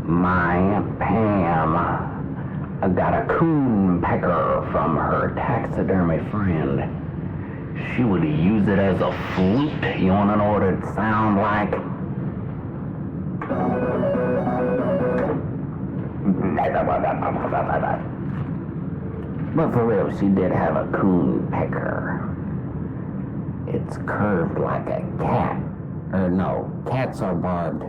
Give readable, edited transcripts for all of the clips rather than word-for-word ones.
My Pam got a coon pecker from her taxidermy friend. She would use it as a flute. You wanna know what it sound like? But for real, she did have a coon pecker. It's curved like a cat. Or no, cats are barbed.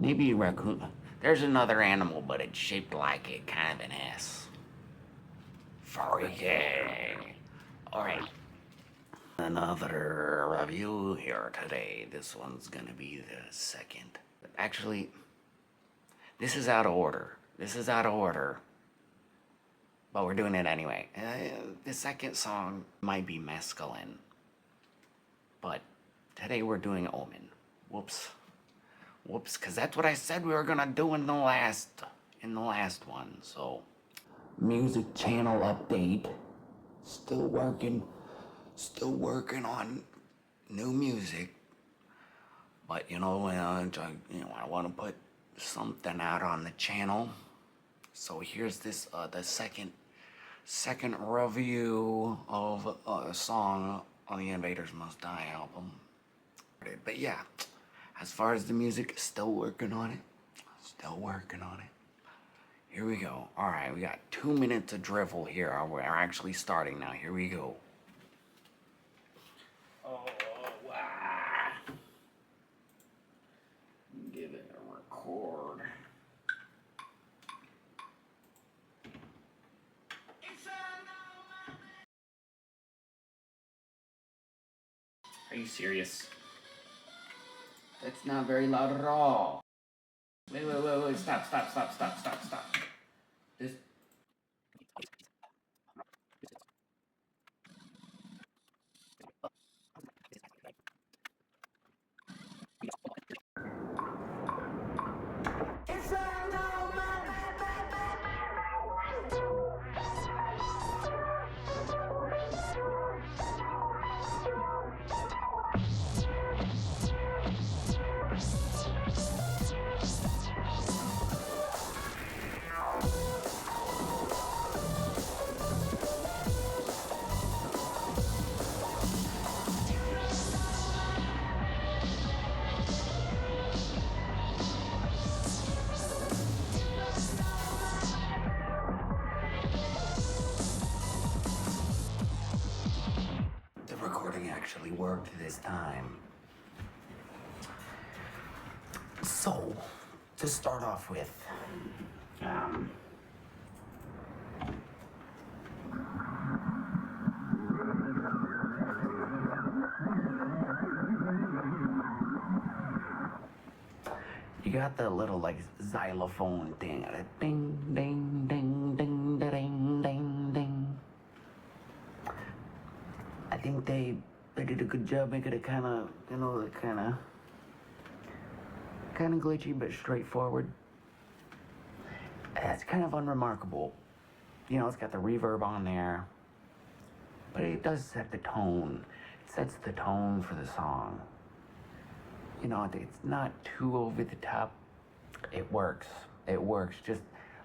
Maybe a raccoon. There's another animal, but it's shaped like it, kind of an ass. Freaky. Alright. Another review here today. This one's gonna be the second. Actually, this is out of order. But we're doing it anyway. The second song might be Mescaline. But today we're doing Omen. Whoops, because that's what I said we were gonna do in the last one. So, music channel update. Still working on new music. But I want to put something out on the channel. So here's this the second review of a song on the Invaders Must Die album. But yeah, as far as the music, still working on it. Here we go. Alright, we got 2 minutes of drivel here. We're actually starting now. Here we go. Oh, wow. Give it a record. Are you serious? That's not very loud at all. Wait, stop. This... The recording actually worked this time. So, to start off with, you got the little like xylophone thing, ding ding ding ding ding ding ding. I think they did a good job making it kind of glitchy but straightforward. It's kind of unremarkable. It's got the reverb on there, but it does set the tone. It sets the tone for the song. It's not too over the top. It works. Just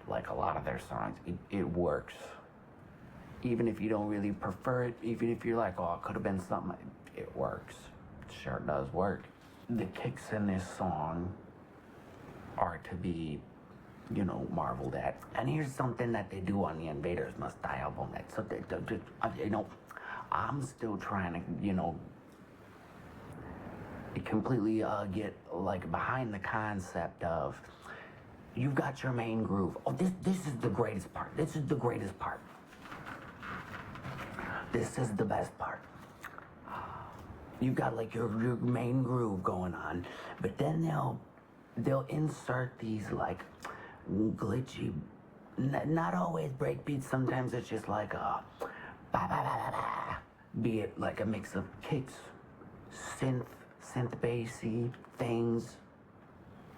like a lot of their songs. It works. Even if you don't really prefer it, even if you're like, oh, it could have been something, it works. It sure does work. The kicks in this song are to be, marveled at. And here's something that they do on the Invaders Must Die album. That's something, I'm still trying to, completely get like behind the concept of you've got your main groove. Oh, this is the greatest part. This is the greatest part. This is the best part. You've got like your main groove going on, but then they'll insert these like glitchy, not always breakbeats. Sometimes it's just like a ba ba ba ba ba. Be it like a mix of kicks, synth bassy things.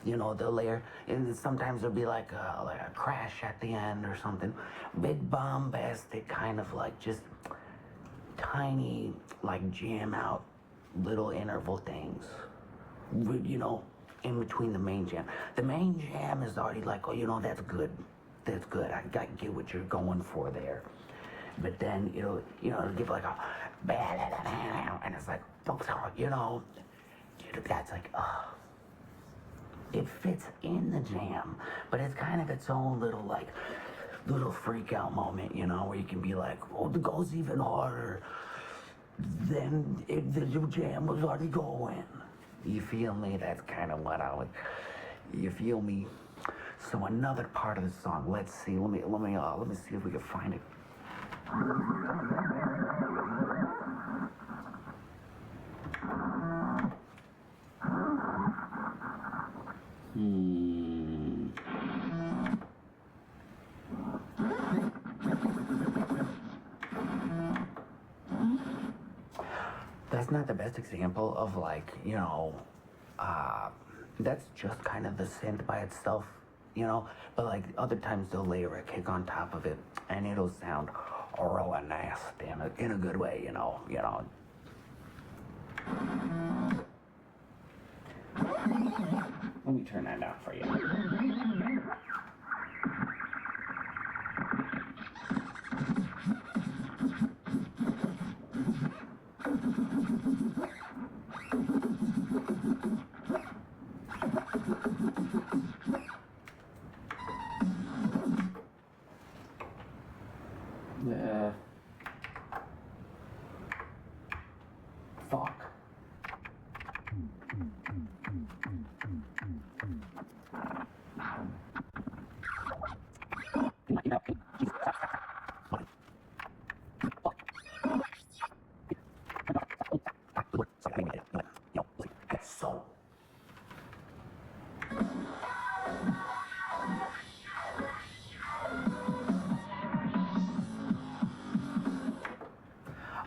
The layer, and sometimes there'll be like a crash at the end or something. Big bombastic kind of like just tiny like jam out little interval things. in between the main jam. The main jam is already like, oh, you know, that's good. That's good. I get what you're going for there. But then it'll give like a, and it's like, you know, that's like, it fits in the jam, but it's kind of its own little freak out moment, you know, where you can be like, oh, it goes even harder than if the jam was already going. You feel me? That's kind of what you feel me? So another part of the song, let's see, let me see if we can find it. That's not the best example of like, you know, that's just kind of the synth by itself, you know, but like other times they'll layer a kick on top of it and it'll sound real nasty in a good way, you know. Let me turn that down for you. Fuck. So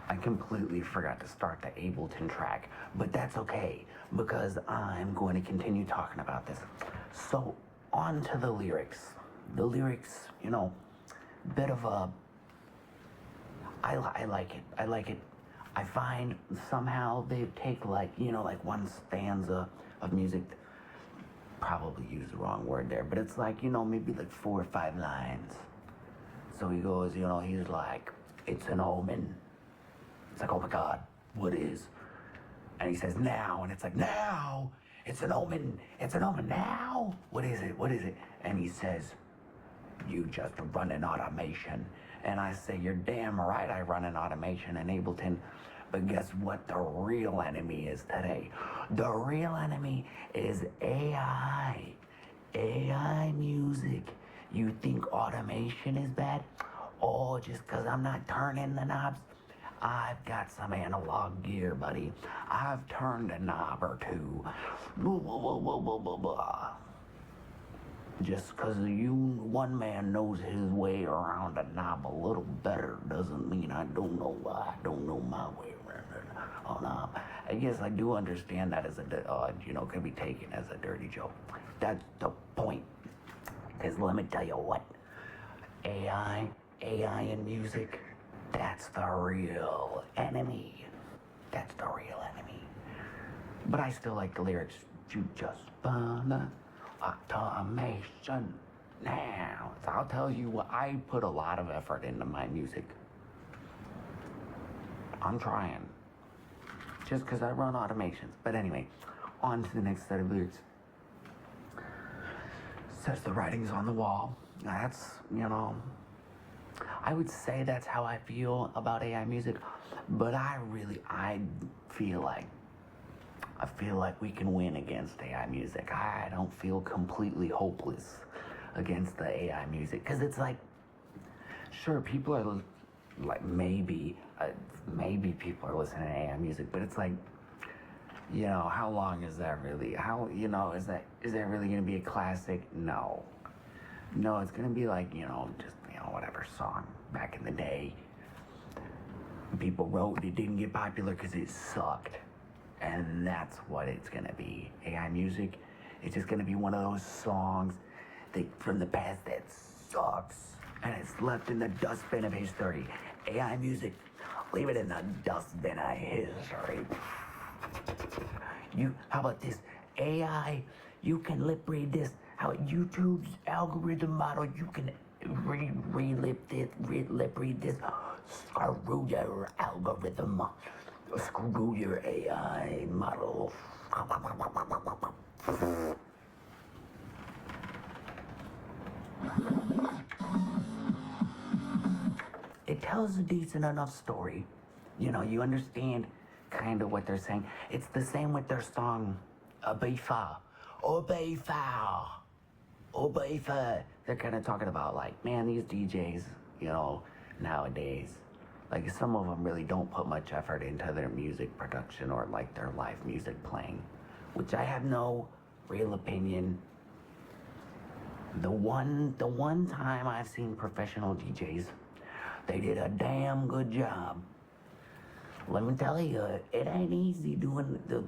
I completely forgot to start the Ableton track, but that's okay because I'm going to continue talking about this. So on to the lyrics. The lyrics, you know, bit of a, I like it. I like it. I find somehow they take like, you know, like one stanza of music, probably used the wrong word there, but it's like, you know, maybe like 4 or 5 lines. So he goes, you know, he's like, it's an omen. It's like, oh my God, what is? And he says, now, and it's like, now, it's an omen now. What is it? And he says, you just run an automation. And I say, you're damn right I run an automation in Ableton. But guess what the real enemy is today? The real enemy is AI. AI music. You think automation is bad? Oh, just because I'm not turning the knobs? I've got some analog gear, buddy. I've turned a knob or two. Blah, blah, blah, blah, blah, blah, blah. Just because one man knows his way around a knob a little better doesn't mean I don't know my way around a knob. I guess I do understand that as can be taken as a dirty joke. That's the point. Because let me tell you what, AI in music, that's the real enemy. That's the real enemy. But I still like the lyrics. You just wanna automation now. So I'll tell you what, I put a lot of effort into my music. I'm trying. Just because I run automations. But anyway, on to the next set of lyrics. Says the writing's on the wall. That's, I would say that's how I feel about AI music, but I feel like we can win against AI music. I don't feel completely hopeless against the AI music, because it's like, sure, people are like, maybe people are listening to AI music, but it's like, how long is that really? Is that really going to be a classic? No, it's going to be like, whatever song back in the day people wrote, it didn't get popular because it sucked. And that's what it's going to be. AI music, it's just going to be one of those songs from the past that sucks. And it's left in the dustbin of history. AI music, leave it in the dustbin of history. How about this? AI, you can lip read this. How YouTube's algorithm model, you can lip read this. Screw your algorithm. Screw your AI model. It tells a decent enough story. You know, you understand kind of what they're saying. It's the same with their song, Obefa. Obefa. Obefa. They're kind of talking about, like, man, these DJs, you know, nowadays, like, some of them really don't put much effort into their music production or, like, their live music playing, which I have no real opinion. The one time I've seen professional DJs, they did a damn good job. Let me tell you, it ain't easy doing the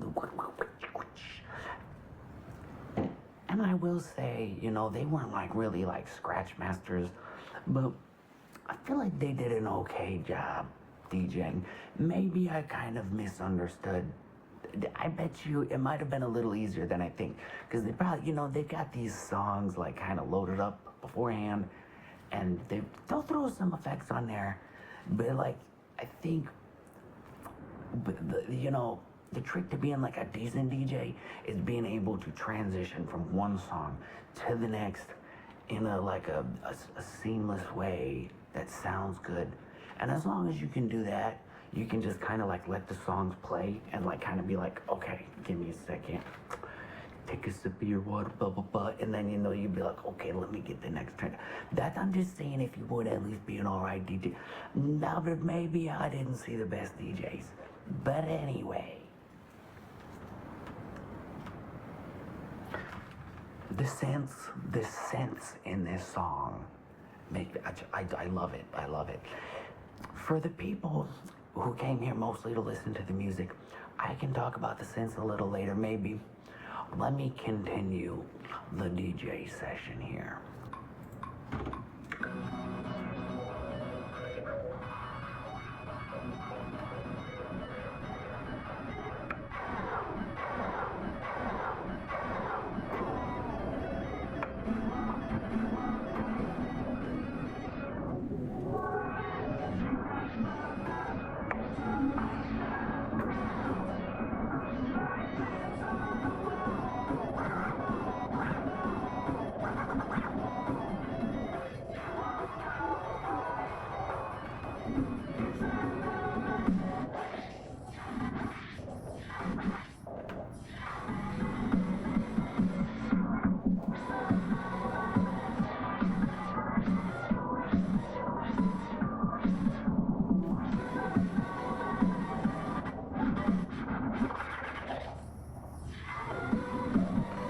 and I will say, you know, they weren't like really like scratch masters, but I feel like they did an okay job DJing. Maybe I kind of misunderstood. I bet you it might have been a little easier than I think, because they probably, you know, they got these songs like kind of loaded up beforehand, and they'll throw some effects on there, but like I think, you know, the trick to being like a decent DJ is being able to transition from one song to the next in a seamless way that sounds good. And as long as you can do that, you can just kind of like let the songs play and like kind of be like, okay, give me a second, take a sip of your water, blah, blah, blah. And then, you know, you'd be like, okay, let me get the next track. That, I'm just saying, if you would at least be an all right DJ. Now, but maybe I didn't see the best DJs. But anyway, the sense in this song, I love it. I love it. For the people who came here mostly to listen to the music, I can talk about the sense a little later, maybe. Let me continue the DJ session here.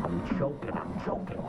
I'm joking.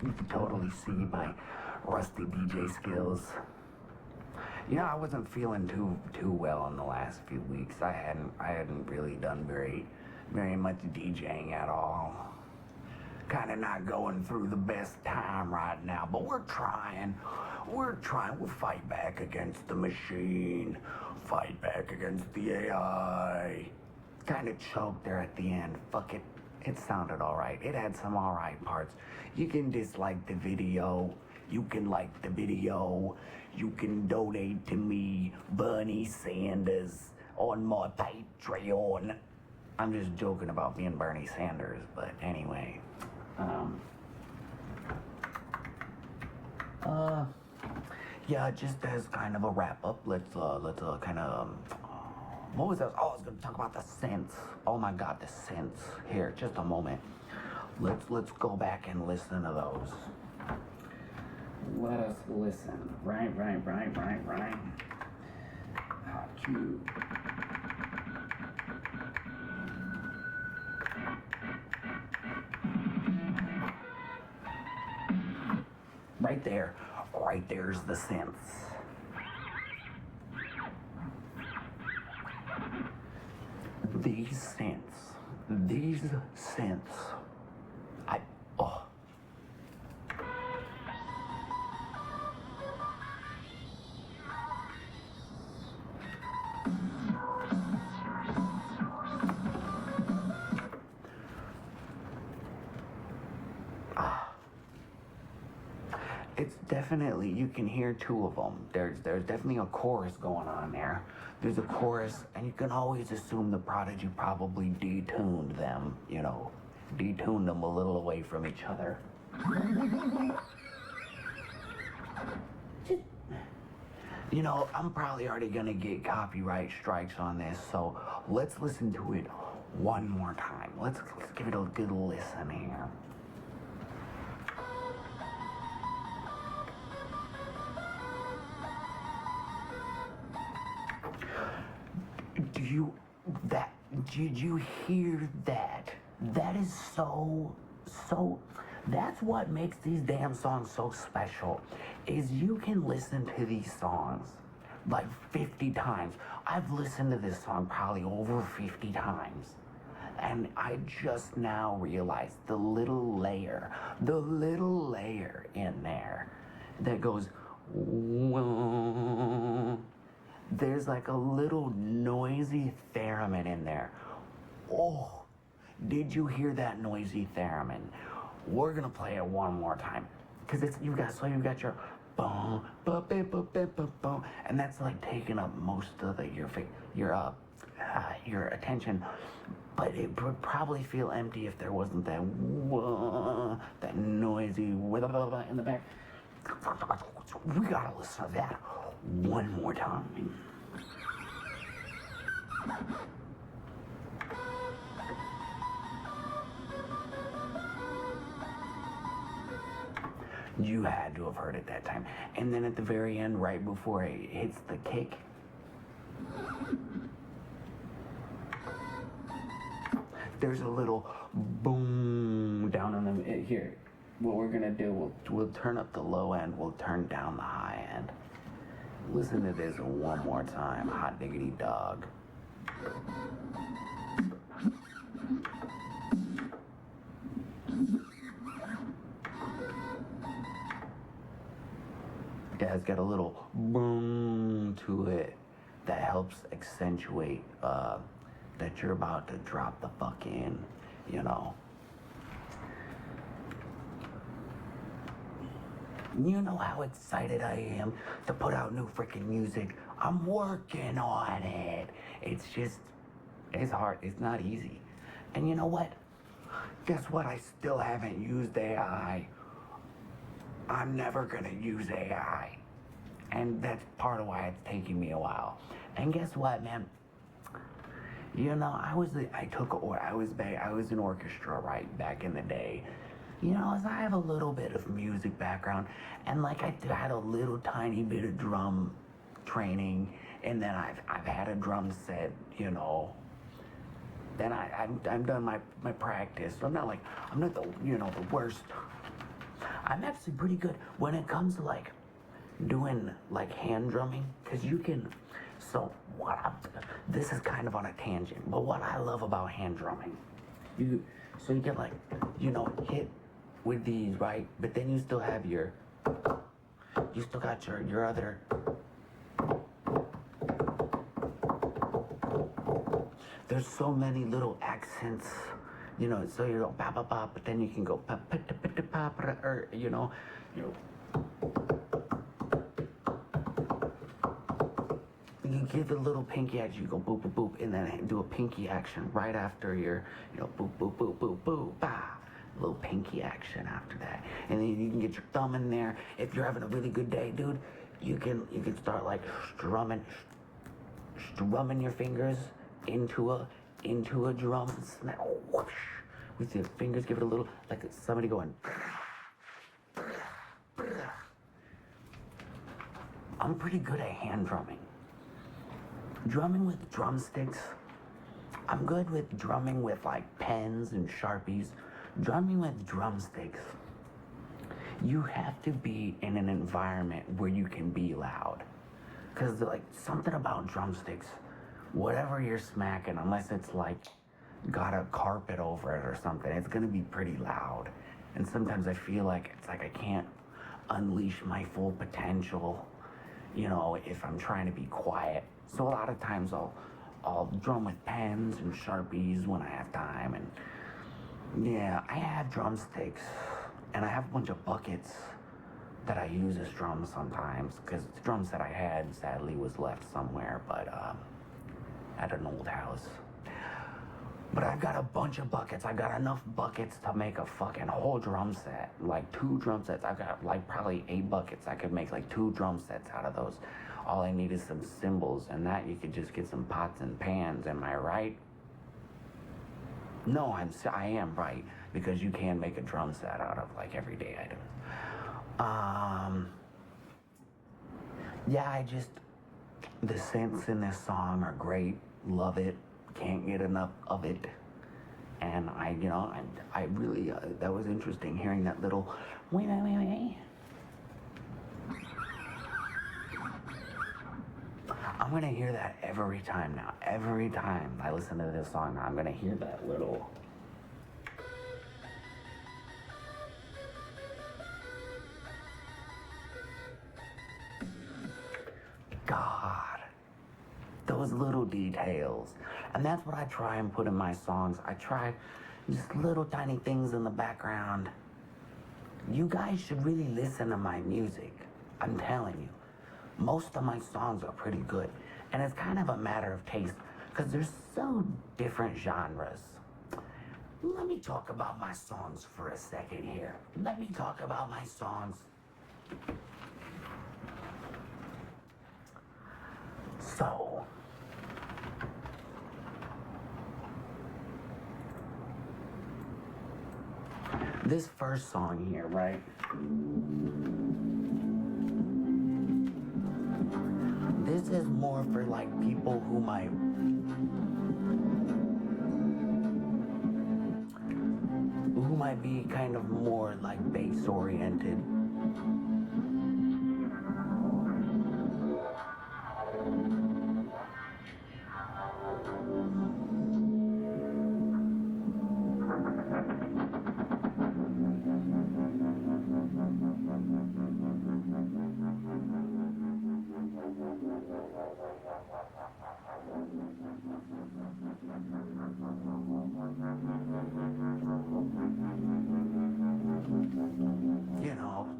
You can totally see my rusty DJ skills. You know, I wasn't feeling too well in the last few weeks. I hadn't really done very much DJing at all. Kind of not going through the best time right now, but we're trying. We'll fight back against the machine. Fight back against the AI. Kind of choked there at the end. Fuck it. It sounded alright. It had some alright parts. You can dislike the video. You can like the video. You can donate to me, Bernie Sanders, on my Patreon. I'm just joking about being Bernie Sanders, but anyway. Yeah, just as kind of a wrap up, let's kind of, what was that? Oh, I was gonna talk about the synths. Oh my God, the synths. Here, just a moment. Let's go back and listen to those. Let us listen. Right. Cue. Right there's the synths. These synths, it's definitely, you can hear two of them. There's definitely a chorus going on there. There's a chorus, and you can always assume the Prodigy probably detuned them, detuned them a little away from each other. I'm probably already gonna get copyright strikes on this, so let's listen to it one more time. Let's give it a good listen here. Did you hear that? That is so, that's what makes these damn songs so special, is you can listen to these songs like 50 times. I've listened to this song probably over 50 times. And I just now realized the little layer in there that goes, there's like a little noisy theremin in there. Oh, did you hear that noisy theremin? We're gonna play it one more time, cause you've got your boom, ba ba ba ba ba boom, and that's like taking up most of your attention. But it would probably feel empty if there wasn't that that noisy in the back. We gotta listen to that one more time. You had to have heard it that time. And then at the very end, right before it hits the kick, there's a little boom down on the here. What we're gonna do, we'll turn up the low end, we'll turn down the high end. Listen to this one more time, hot diggity dog. Yeah, it's got a little boom to it that helps accentuate that you're about to drop the fuck in, You know how excited I am to put out new freaking music. I'm working on it. It's hard. It's not easy. And you know what? Guess what? I still haven't used AI. I'm never gonna use AI. And that's part of why it's taking me a while. And guess what, man? I was in orchestra right back in the day. So I have a little bit of music background, and like I had a little tiny bit of drum training, and then I've had a drum set, Then I've done my practice. So I'm not the worst. I'm actually pretty good when it comes to like doing like hand drumming, because you can. So this is kind of on a tangent, but what I love about hand drumming, you can like, hit with these, right? But then you still have you still got your other. There's so many little accents, so you go ba ba ba, but then you can go pa pa pa pa pa pa, or you give the little pinky action, you go boop boop boop, and then do a pinky action right after your, boop boop boop boop boop ba. Little pinky action after that, and then you can get your thumb in there. If you're having a really good day, dude, you can start like strumming your fingers into a drum, snap, whoosh, with your fingers. Give it a little, like somebody going. I'm pretty good at hand drumming. Drumming with drumsticks, I'm good with drumming with like pens and Sharpies. Drumming with drumsticks, you have to be in an environment where you can be loud. Because like something about drumsticks, whatever you're smacking, unless it's like got a carpet over it or something, it's gonna be pretty loud. And sometimes I feel like it's like I can't unleash my full potential, if I'm trying to be quiet. So a lot of times I'll drum with pens and Sharpies when I have time. And yeah, I have drumsticks, and I have a bunch of buckets that I use as drums sometimes, because the drums that I had sadly was left somewhere, but at an old house. But I've got a bunch of buckets. I've got enough buckets to make a fucking whole drum set, like 2 drum sets. I've got like probably 8 buckets. I could make like 2 drum sets out of those. All I need is some cymbals, and that you could just get some pots and pans. Am I right? No, I am right, because you can make a drum set out of like everyday items. Yeah, the synths in this song are great. Love it. Can't get enough of it. And I really, that was interesting hearing that little wait. I'm gonna hear that every time now. Every time I listen to this song, I'm gonna hear that little. God, those little details. And that's what I try and put in my songs. I try just little tiny things in the background. You guys should really listen to my music. I'm telling you. Most of my songs are pretty good. And it's kind of a matter of taste, because there's so different genres. Let me talk about my songs for a second here. Let me talk about my songs. So, this first song here, right? This is more for like people who might be kind of more like bass oriented.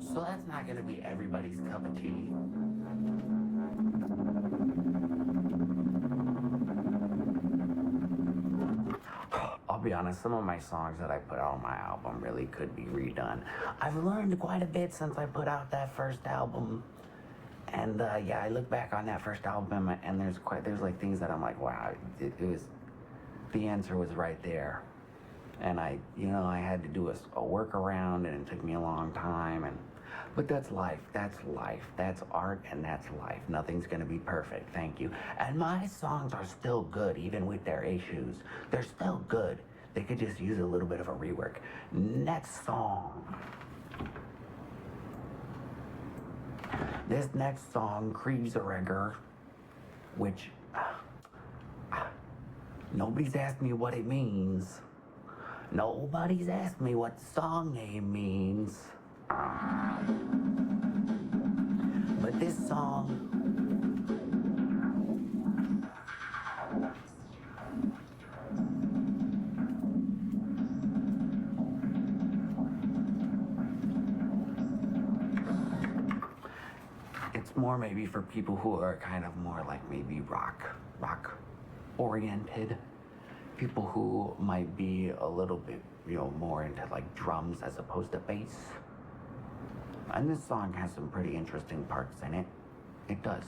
So that's not gonna be everybody's cup of tea. I'll be honest, some of my songs that I put out on my album really could be redone. I've learned quite a bit since I put out that first album. And yeah, I look back on that first album, and there's like things that I'm like, wow, the answer was right there. And I had to do a workaround, and it took me a long time. But that's life. That's art, and that's life. Nothing's gonna be perfect. Thank you. And my songs are still good, even with their issues. They're still good. They could just use a little bit of a rework. Next song. This next song, Kriegserregger, which nobody's asked me what it means. Nobody's asked me what the song name means. But this song, it's more maybe for people who are kind of more like maybe rock oriented. People who might be a little bit, more into like drums as opposed to bass. And this song has some pretty interesting parts in it. It does.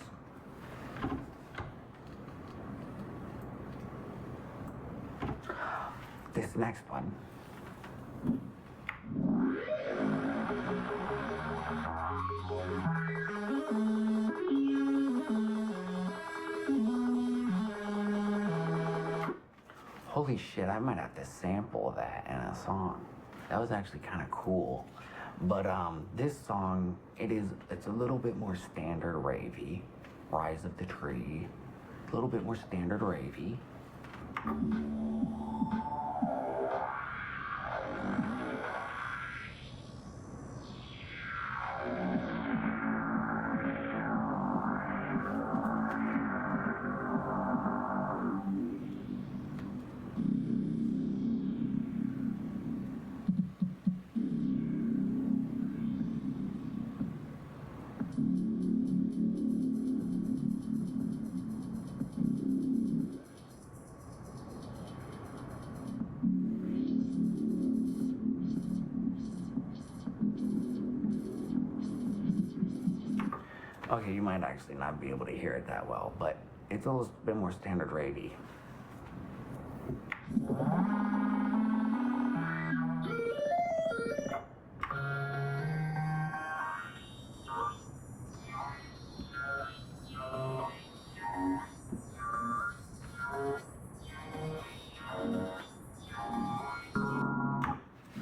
This next one. Holy shit, I might have to sample that in a song. That was actually kind of cool. But this song, it's a little bit more standard ravey. Rise of the Tree. A little bit more standard ravey. Okay, you might actually not be able to hear it that well, but it's a little bit more standard ravey.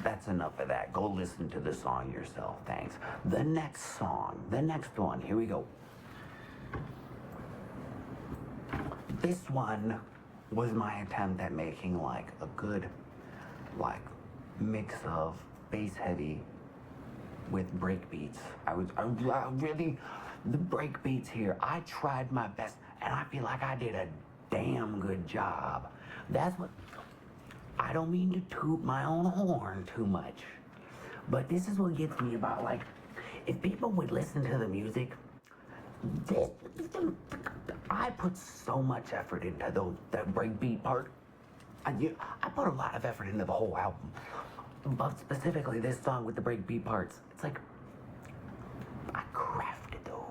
That's enough of that. Go listen to the song yourself, thanks. The next song, the next one, here we go. This one was my attempt at making like a good mix of bass heavy with break beats. I really, the break beats here, I tried my best and I feel like I did a damn good job. That's what, I don't mean to toot my own horn too much, but this is what gets me about, like, if people would listen to the music, I put so much effort into that breakbeat part. I put a lot of effort into the whole album, but specifically this song with the breakbeat parts. It's like, I crafted them.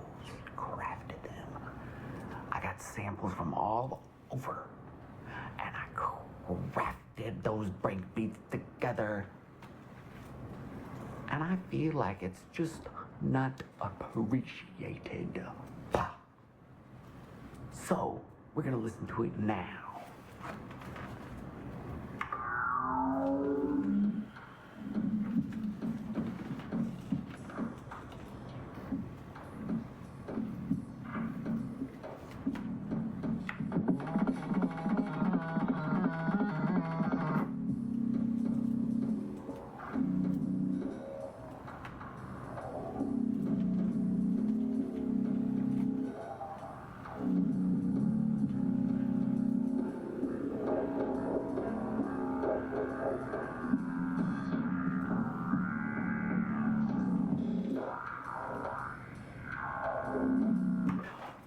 I got samples from all over, and I crafted those breakbeats together. And I feel like it's just not appreciated. So, we're gonna listen to it now.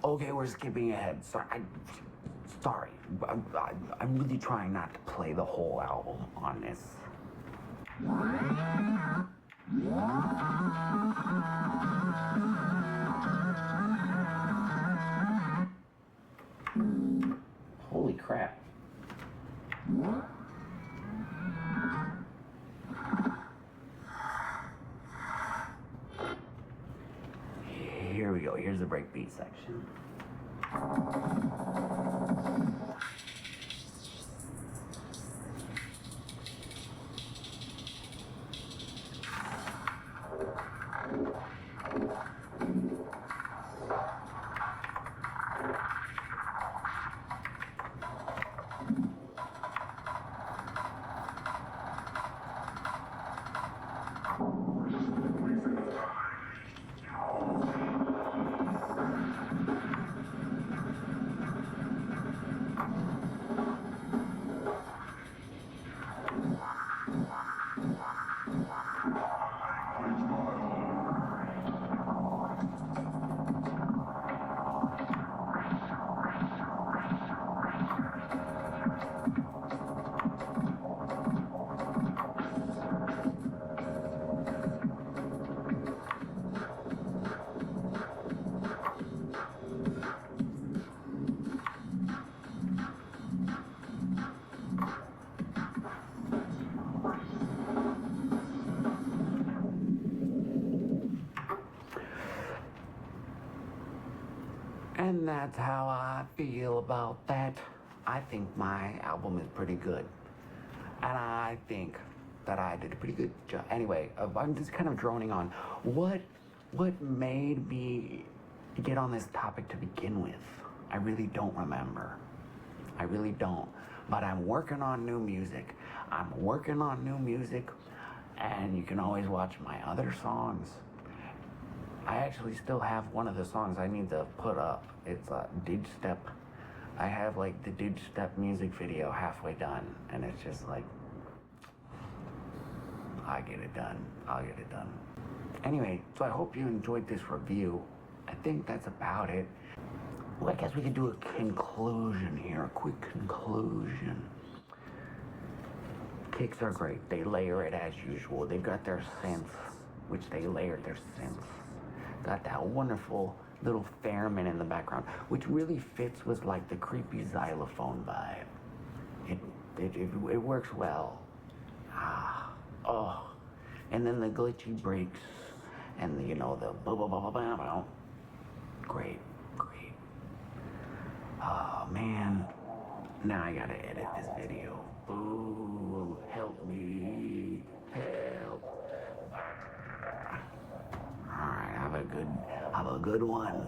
Okay, we're skipping ahead. Sorry. I'm really trying not to play the whole album on this. Holy crap. Here we go. Here's the breakbeat section. And that's how I feel about that. I think my album is pretty good. And I think that I did a pretty good job. Anyway, I'm just kind of droning on. What made me get on this topic to begin with? I really don't remember. I really don't. But I'm working on new music. And you can always watch my other songs. I actually still have one of the songs I need to put up. It's Digstep. I have like the Digstep music video halfway done, and it's just like, I'll get it done. Anyway, so I hope you enjoyed this review. I think that's about it. Well, I guess we could do a conclusion here, a quick conclusion. Kicks are great. They layer it as usual. They've got their synths, which they layered their synths. Got that wonderful little theremin in the background, which really fits with like the creepy xylophone vibe. It works well. And then the glitchy breaks, and the ba. Great. Oh man, now I gotta edit this video. Ooh, help me, help. All right, have a good one.